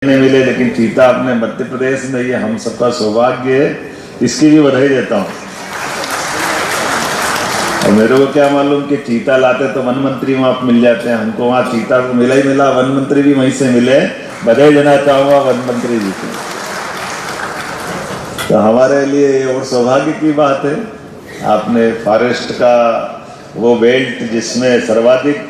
नहीं मिले, लेकिन चीता अपने मध्य प्रदेश में, ये हम सबका सौभाग्य है, इसकी भी बधाई देता हूँ। और मेरे को क्या मालूम कि चीता लाते तो वन मंत्री वहाँ मिल जाते हैं, हमको वहाँ चीता को मिला ही मिला, वन मंत्री भी वहीं से मिले। बधाई देना चाहूँगा वन मंत्री जी को। तो हमारे लिए ये और सौभाग्य की बात है, आपने फॉरेस्ट का वो बेल्ट जिसमें सर्वाधिक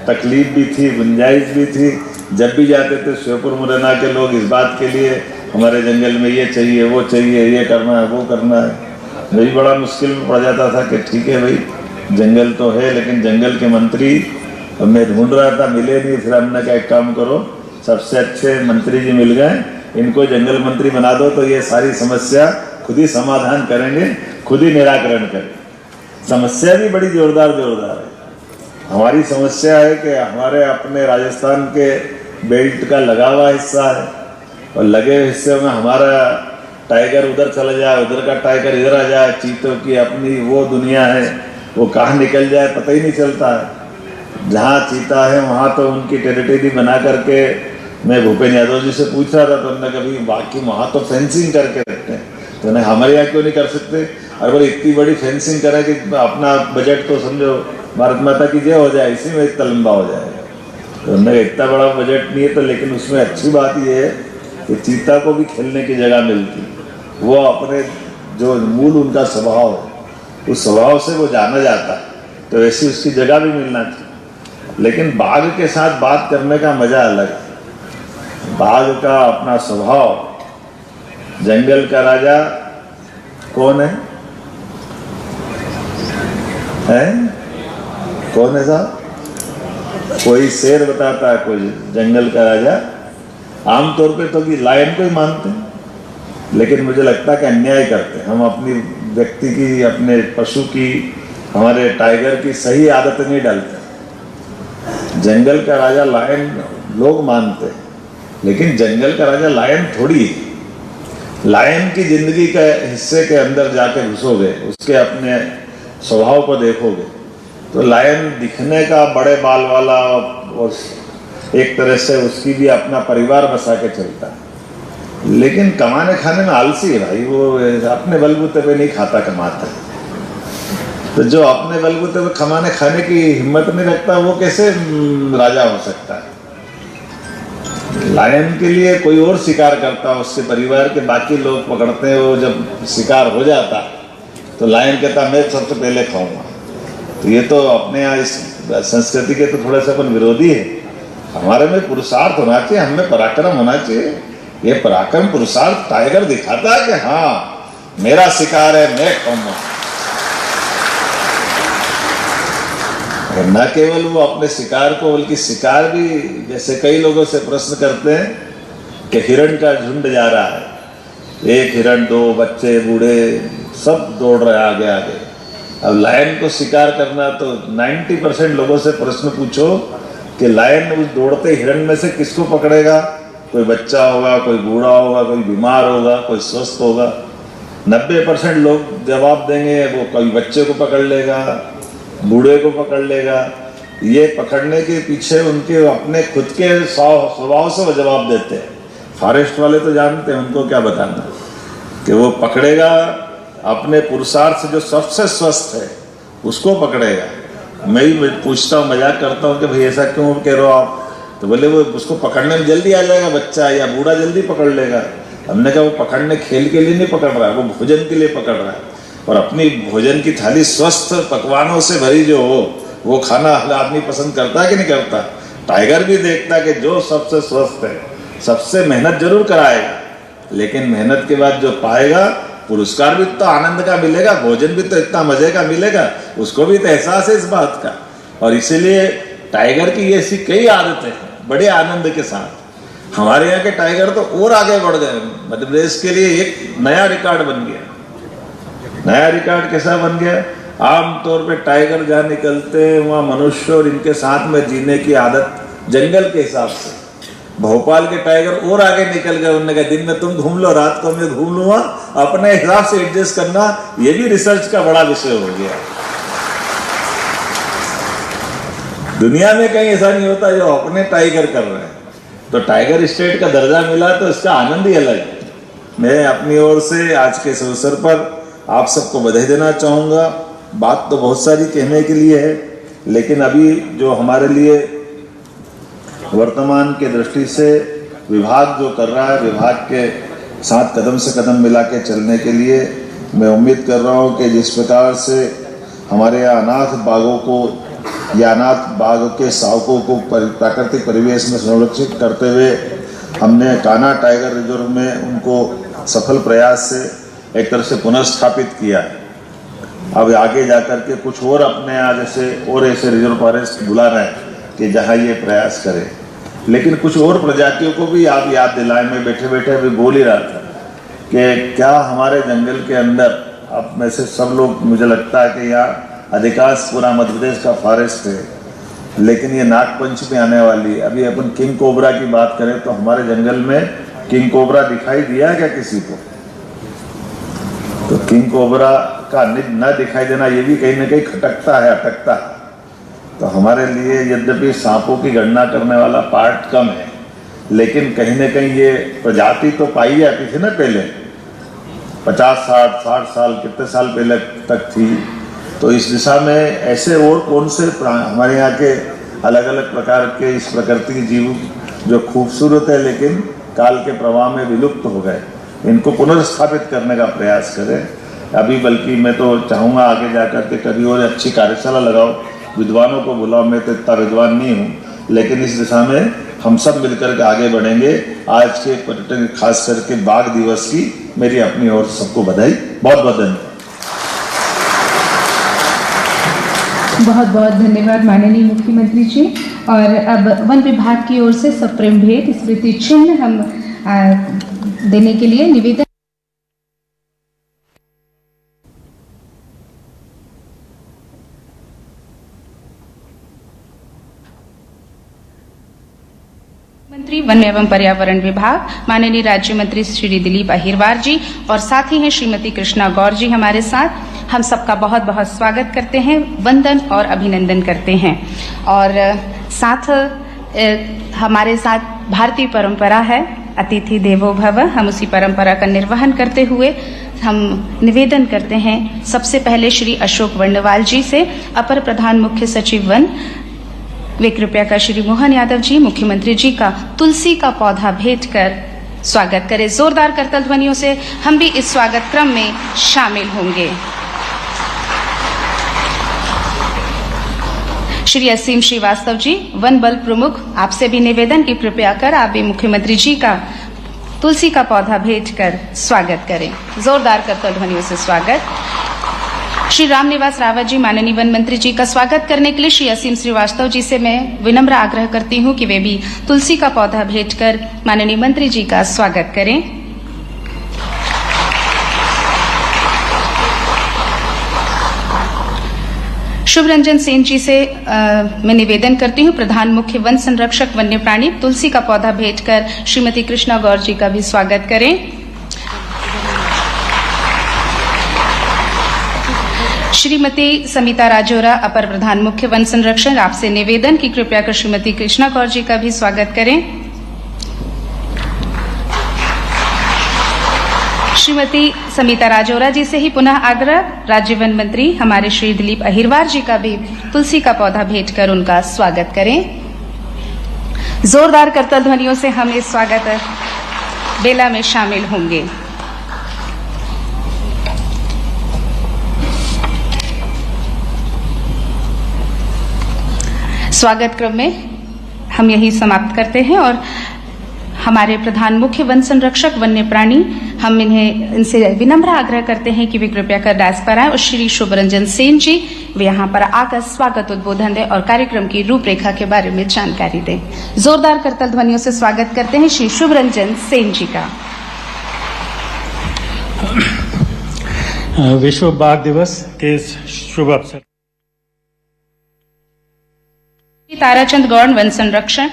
तकलीफ भी थी, गुंजाइश भी थी, जब भी जाते थे श्योपुर मुरैना के लोग इस बात के लिए हमारे जंगल में ये चाहिए वो चाहिए, ये करना है वो करना है। वही बड़ा मुश्किल में पड़ जाता था कि ठीक है भाई जंगल तो है, लेकिन जंगल के मंत्री मैं ढूंढ रहा था, मिले नहीं। फिर हमने कहा एक काम करो, सबसे अच्छे मंत्री जी मिल गए, इनको जंगल मंत्री बना दो तो ये सारी समस्या खुद ही समाधान करेंगे, खुद ही निराकरण करेंगे। समस्या भी बड़ी जोरदार है। हमारी समस्या है कि हमारे अपने राजस्थान के बेल्ट का लगा हुआ हिस्सा है, और लगे हुए हिस्से में हमारा टाइगर उधर चला जाए, उधर का टाइगर इधर आ जाए, चीतों की अपनी वो दुनिया है, वो कहाँ निकल जाए पता ही नहीं चलता है। जहाँ चीता है वहाँ तो उनकी टेरिटरी बना करके, मैं भूपेन्द्र यादव जी से पूछ रहा था तो उन्होंने कभी बाकी वहाँ तो फेंसिंग करके रखते हैं, तो उन्हें हमारे यहाँ क्यों नहीं कर सकते। और बोले इतनी बड़ी फेंसिंग करें कि अपना बजट तो समझो भारत माता की जय हो जाए, इसी में इतना लंबा हो जाएगा। तो उन्होंने इतना बड़ा बजट नहीं है, तो लेकिन उसमें अच्छी बात यह है कि चीता को भी खेलने की जगह मिलती, वो अपने जो मूल उनका स्वभाव है उस स्वभाव से वो जाना जाता है, तो ऐसी उसकी जगह भी मिलना चाहिए। लेकिन बाघ के साथ बात करने का मजा अलग है। बाघ का अपना स्वभाव, जंगल का राजा कौन है? कौन है साहब? कोई शेर बताता है, कोई जंगल का राजा। आमतौर पे तो कि लायन को ही मानते हैं, लेकिन मुझे लगता है कि अन्याय करते हैं हम अपनी व्यक्ति की, अपने पशु की, हमारे टाइगर की सही आदत नहीं डालते। जंगल का राजा लायन लोग मानते हैं, लेकिन जंगल का राजा लायन थोड़ी है। लायन की जिंदगी के हिस्से के अंदर जाके घुसोगे, उसके अपने स्वभाव को देखोगे, तो लायन दिखने का बड़े बाल वाला, और एक तरह से उसकी भी अपना परिवार बसा के चलता है, लेकिन कमाने खाने में आलसी है भाई। वो अपने बलबूते पे नहीं खाता, कमाता है। तो जो अपने बलबूते पे कमाने खाने की हिम्मत नहीं रखता, वो कैसे राजा हो सकता है? लायन के लिए कोई और शिकार करता, उसके परिवार के बाकी लोग पकड़ते हैं, वो जब शिकार हो जाता तो लायन कहता मैं सबसे पहले खाऊंगा। तो ये तो अपने यहाँ इस संस्कृति के तो थोड़ा सा अपन विरोधी है। हमारे में पुरुषार्थ होना चाहिए, हमें पराक्रम होना चाहिए। ये पराक्रम पुरुषार्थ टाइगर दिखाता है कि हाँ मेरा शिकार है, मैं खाऊंगा। और न केवल वो अपने शिकार को, बल्कि शिकार भी, जैसे कई लोगों से प्रश्न करते हैं कि हिरण का झुंड जा रहा है, एक हिरण, दो बच्चे, बूढ़े सब दौड़ रहे आगे आगे। अब लायन को शिकार करना, तो 90% लोगों से प्रश्न पूछो कि लायन उस दौड़ते हिरण में से किसको पकड़ेगा? कोई बच्चा होगा, कोई बूढ़ा होगा, कोई बीमार होगा, कोई स्वस्थ होगा। 90% लोग जवाब देंगे वो कोई बच्चे को पकड़ लेगा, बूढ़े को पकड़ लेगा। ये पकड़ने के पीछे उनके अपने खुद के स्वभाव से वो जवाब देते हैं। फॉरेस्ट वाले तो जानते हैं, उनको क्या बताना कि वो पकड़ेगा अपने पुरुषार्थ से, जो सबसे स्वस्थ है उसको पकड़ेगा। मैं ही पूछता हूँ, मजाक करता हूँ कि भाई ऐसा क्यों कह रहे हो आप? तो बोले वो उसको पकड़ने में जल्दी आ जाएगा, बच्चा या बूढ़ा जल्दी पकड़ लेगा। हमने कहा वो पकड़ने खेल के लिए नहीं पकड़ रहा है, वो भोजन के लिए पकड़ रहा है, और अपनी भोजन की थाली स्वस्थ पकवानों से भरी जो हो वो खाना आदमी पसंद करता है कि नहीं करता? टाइगर भी देखता है कि जो सबसे स्वस्थ है, सबसे मेहनत जरूर कराएगा, लेकिन मेहनत के बाद जो पाएगा पुरस्कार भी तो आनंद का मिलेगा, भोजन भी तो इतना मजे का मिलेगा, उसको भी तो एहसास है इस बात का। और इसीलिए टाइगर की ऐसी कई आदतें हैं बड़े आनंद के साथ। हमारे यहाँ के टाइगर तो और आगे बढ़ गए। मध्य प्रदेश के लिए एक नया रिकॉर्ड बन गया। नया रिकॉर्ड कैसा बन गया? आमतौर पे टाइगर जहाँ निकलते हैं वहाँ मनुष्य और इनके साथ में जीने की आदत जंगल के हिसाब से। भोपाल के टाइगर और आगे निकल गए, उन्होंने कहा दिन में तुम घूम लो, रात को मैं घूम लूंगा, अपने हिसाब से एडजस्ट करना। ये भी रिसर्च का बड़ा विषय हो गया। दुनिया में कहीं ऐसा नहीं होता जो अपने टाइगर कर रहे हैं। तो टाइगर स्टेट का दर्जा मिला तो इसका आनंद ही अलग है। मैं अपनी ओर से आज के इस अवसर पर आप सबको बधाई देना चाहूँगा। बात तो बहुत सारी कहने के लिए है, लेकिन अभी जो हमारे लिए वर्तमान के दृष्टि से विभाग जो कर रहा है, विभाग के साथ कदम से कदम मिला के चलने के लिए मैं उम्मीद कर रहा हूँ कि जिस प्रकार से हमारे यहाँ अनाथ बाघों को या अनाथ बाघ के शावकों को प्राकृतिक परिवेश में संरक्षित करते हुए हमने कान्हा टाइगर रिजर्व में उनको सफल प्रयास से एक तरह से पुनर्स्थापित किया है। अब आगे जाकर के कुछ और अपने यहाँ जैसे और ऐसे रिजर्व फॉरेस्ट बुला रहे हैं कि जहाँ ये प्रयास करें, लेकिन कुछ और प्रजातियों को भी आप याद दिलाएं। मैं बैठे बैठे अभी बोल ही रहा था कि क्या हमारे जंगल के अंदर अब में से सब लोग, मुझे लगता है कि यहाँ अधिकांश पूरा मध्य प्रदेश का फॉरेस्ट है, लेकिन ये नागपंचमी आने वाली है। अभी अपन किंग कोबरा की बात करें तो हमारे जंगल में किंग कोबरा दिखाई दिया क्या किसी को? तो किंग कोबरा का न दिखाई देना ये भी कहीं ना कहीं खटकता है, अटकता है। तो हमारे लिए यद्यपि सांपों की गणना करने वाला पार्ट कम है, लेकिन कहीं ना कहीं ये प्रजाति तो पाई जाती थी ना पहले, 50-60 साल कितने साल पहले तक थी। तो इस दिशा में ऐसे और कौन से हमारे यहाँ के अलग अलग प्रकार के इस प्रकृति के जीव जो खूबसूरत है लेकिन काल के प्रवाह में विलुप्त हो गए, इनको पुनर्स्थापित करने का प्रयास करें। अभी बल्कि मैं तो चाहूँगा आगे जाकर के कभी और अच्छी कार्यशाला लगाओ, विद्वानों को बुलाओ। मैं तो इतना विद्वान नहीं हूँ, लेकिन इस दिशा में हम सब मिलकर के आगे बढ़ेंगे। आज के पर्यटन खास करके बाघ दिवस की मेरी अपनी ओर से सबको बधाई, बहुत बहुत धन्यवाद। बहुत बहुत धन्यवाद माननीय मुख्यमंत्री जी। और अब वन विभाग की ओर से सप्रेम भेंट स्मृति चिन्ह हम देने के लिए निवेदन। मंत्री वन एवं पर्यावरण विभाग माननीय राज्य मंत्री श्री दिलीप अहिरवार जी और साथ ही हैं श्रीमती कृष्णा गौर जी हमारे साथ। हम सबका बहुत बहुत स्वागत करते हैं, वंदन और अभिनंदन करते हैं। और साथ हमारे साथ भारतीय परंपरा है अतिथि देवो भव, हम उसी परंपरा का निर्वहन करते हुए हम निवेदन करते हैं सबसे पहले श्री अशोक वर्णवाल जी से, अपर प्रधान मुख्य सचिव वन, वे कृपया कर श्री मोहन यादव जी मुख्यमंत्री जी का तुलसी का पौधा भेंट कर स्वागत करें। जोरदार करतल ध्वनियों से हम भी इस स्वागत क्रम में शामिल होंगे। श्री असीम श्रीवास्तव जी वन बल प्रमुख, आपसे भी निवेदन कि कृपया कर आप भी मुख्यमंत्री जी का तुलसी का पौधा भेंट कर स्वागत करें। जोरदार करतल ध्वनियों से स्वागत। श्री रामनिवास रावत जी माननीय वन मंत्री जी का स्वागत करने के लिए श्री असीम श्रीवास्तव जी से मैं विनम्र आग्रह करती हूं कि वे भी तुलसी का पौधा भेंट कर माननीय मंत्री जी का स्वागत करें। शुभरंजन सेन जी से मैं निवेदन करती हूं, प्रधान मुख्य वन संरक्षक वन्य प्राणी, तुलसी का पौधा भेंट कर श्रीमती कृष्णा गौर जी का भी स्वागत करें। श्रीमती समिता राजौरा अपर प्रधान मुख्य वन संरक्षण, आपसे निवेदन कि कृपया कर श्रीमती कृष्णा गौर जी का भी स्वागत करें। श्रीमती समिता राजौरा जी से ही पुनः आग्रह, राज्य वन मंत्री हमारे श्री दिलीप अहिरवार जी का भी तुलसी का पौधा भेंट कर उनका स्वागत करें। जोरदार करतल ध्वनियों से हम इस स्वागत बेला में शामिल होंगे। स्वागत क्रम में हम यही समाप्त करते हैं और हमारे प्रधान मुख्य वन संरक्षक वन्य प्राणी, हम इनसे विनम्र आग्रह करते हैं कि वे कृपया कर डायस पर आए और श्री शुभरंजन सेन जी वे यहाँ पर आकर स्वागत उद्बोधन दें और कार्यक्रम की रूपरेखा के बारे में जानकारी दें। जोरदार करतल ध्वनियों से स्वागत करते हैं श्री शुभरंजन सेन जी का। विश्व बाघ दिवस के इस शुभ अवसर ताराचंद गौड़ वन संरक्षण,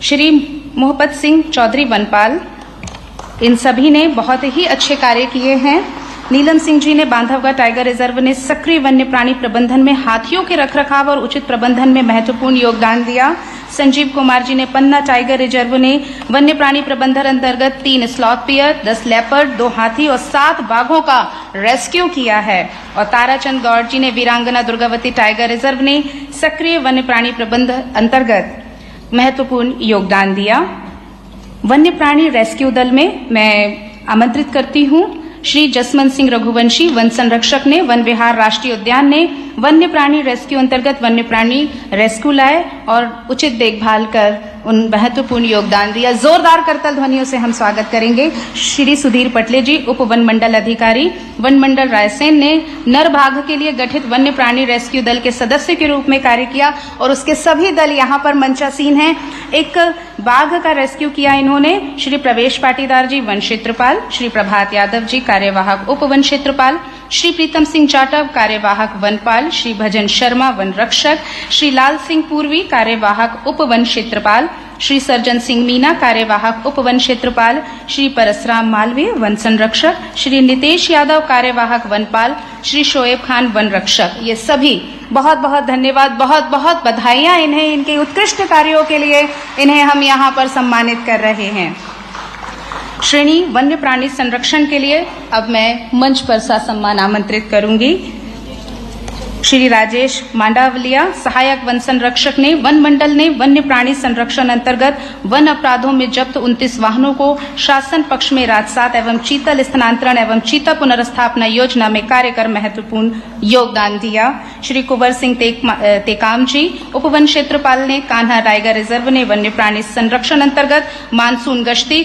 श्री मोहब्बत सिंह चौधरी वनपाल, इन सभी ने बहुत ही अच्छे कार्य किए हैं। नीलम सिंह जी ने बांधवगढ़ टाइगर रिजर्व ने सक्रिय वन्य प्राणी प्रबंधन में हाथियों के रखरखाव और उचित प्रबंधन में महत्वपूर्ण योगदान दिया। संजीव कुमार जी ने पन्ना टाइगर रिजर्व ने वन्य प्राणी प्रबंधन अंतर्गत 3 स्लॉथ पियर, 10 लेपर्ड, 2 हाथी और 7 बाघों का रेस्क्यू किया है। और ताराचंद गौड़ जी ने वीरांगना दुर्गावती टाइगर रिजर्व ने सक्रिय वन्य प्राणी प्रबंधन अंतर्गत महत्वपूर्ण योगदान दिया। वन्य प्राणी रेस्क्यू दल में मैं आमंत्रित करती हूं श्री जसवंत सिंह रघुवंशी, वन संरक्षक ने वन विहार राष्ट्रीय उद्यान ने वन्य प्राणी रेस्क्यू अंतर्गत वन्य प्राणी रेस्क्यू लाए और उचित देखभाल कर उन महत्वपूर्ण योगदान दिया। जोरदार करतल ध्वनियों से हम स्वागत करेंगे श्री सुधीर पटले जी, उप वन मंडल अधिकारी, वन मंडल रायसेन ने नर बाघ के लिए गठित वन्य प्राणी रेस्क्यू दल के सदस्य के रूप में कार्य किया और उसके सभी दल यहाँ पर मंचासीन हैं। एक बाघ का रेस्क्यू किया इन्होंने श्री प्रवेश पाटीदार जी, वन क्षेत्रपाल, श्री प्रभात यादव जी, कार्यवाहक उप वन क्षेत्रपाल, श्री प्रीतम सिंह जाटव, कार्यवाहक वनपाल, श्री भजन शर्मा, वन रक्षक, श्री लाल सिंह पूर्वी, कार्यवाहक उप वन क्षेत्रपाल, श्री सर्जन सिंह मीना, कार्यवाहक उप वन क्षेत्रपाल, श्री परसराम मालवीय, वन संरक्षक, श्री नितेश यादव, कार्यवाहक वनपाल, श्री शोएब खान, वन रक्षक। ये सभी बहुत बहुत धन्यवाद, बहुत बहुत बधाइयां इन्हें, इनके उत्कृष्ट कार्यों के लिए इन्हें हम यहाँ पर सम्मानित कर रहे हैं। श्रेणी वन्य प्राणी संरक्षण के लिए अब मैं मंच पर सम्मान आमंत्रित करूंगी। श्री राजेश मांडावलिया, सहायक वन संरक्षक ने वन मंडल ने वन्य प्राणी संरक्षण अंतर्गत वन अपराधों में जब्त 29 वाहनों को शासन पक्ष में राजसात एवं चीतल स्थानांतरण एवं चीता पुनर्स्थापना योजना में कार्य कर महत्वपूर्ण योगदान दिया। श्री कुंवर सिंह तेकाम जी, उप वन क्षेत्रपाल ने कान्हा टाइगर रिजर्व ने वन्य प्राणी संरक्षण अंतर्गत मानसून गश्ती